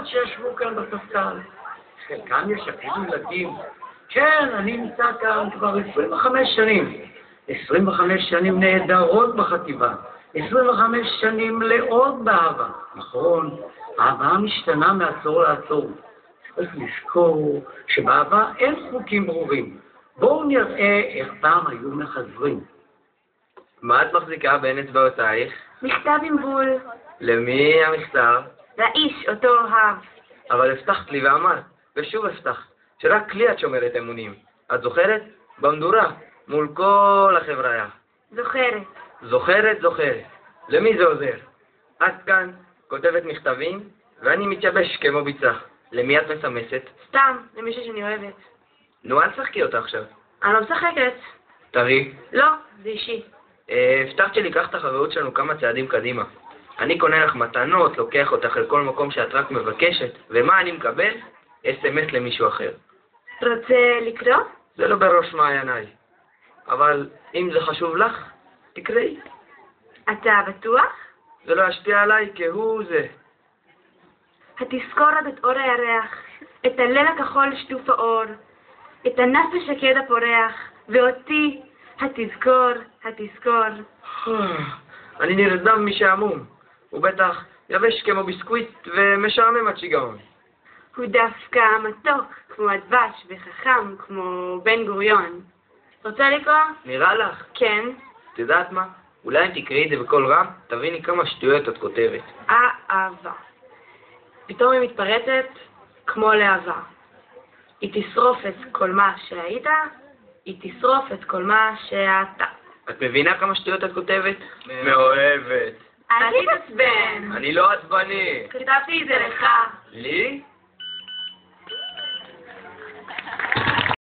שישבו כאן בספסל. חלקם יש אפילו ילדים. כן, אני נמצא כאן כבר 25 שנים. 25 שנים נהדרות בחטיבה. 25 שנים לעוד באהבה. נכון, האהבה משתנה מעצור לעצור. צריך לזכור שבאהבה אין חוקים ברורים. בואו נראה איך פעם היו מחזרים. מה את מחזיקה בין אצבעותייך? מכתב עם בול. למי המכתב? לאיש אותו אוהב. אבל הבטחת לי ואמרת, ושוב הבטחת, שרק לי את שומרת אמונים. את זוכרת? במדורה, מול כל החבריה. זוכרת. זוכרת. למי זה עוזר? את כאן כותבת מכתבים, ואני מתייבש כמו ביצה. למי את מסמסת? סתם, למישהו שאני אוהבת. נו, אל תשחקי אותה עכשיו. אני לא משחקת. תראי. לא, זה אישי. הבטחת שלקח את החברות שלנו כמה צעדים קדימה. אני קונה לך מתנות, לוקח אותך לכל מקום שאת רק מבקשת, ומה אני מקבל? SMS למישהו אחר. רוצה לקרוא? זה לא בראש מעייניי. אבל אם זה חשוב לך, תקראי. אתה בטוח? זה לא ישפיע עליי כהוא זה. התזכור עוד את אור הירח, את הליל הכחול שטוף האור, את הנף השקד הפורח, ואותי, התזכור. אני נרדם משעמום. הוא בטח יבש כמו ביסקוויט ומשעמם עד שיגעון. הוא דווקא מתוק, כמו הדבש, וחכם, כמו בן גוריון. רוצה לקרוא? נראה לך? כן. את יודעת מה? אולי אם תקראי את זה בקול רם, תביני כמה שטויות את כותבת. אהבה. פתאום היא מתפרצת כמו להבה. היא תשרוף את כל מה שהיית, היא תשרוף את כל מה שאתה. את מבינה כמה שטויות את כותבת? מאוהבת. אל תתעצבן. אני לא עצבני. כתבתי את זה לך. לי?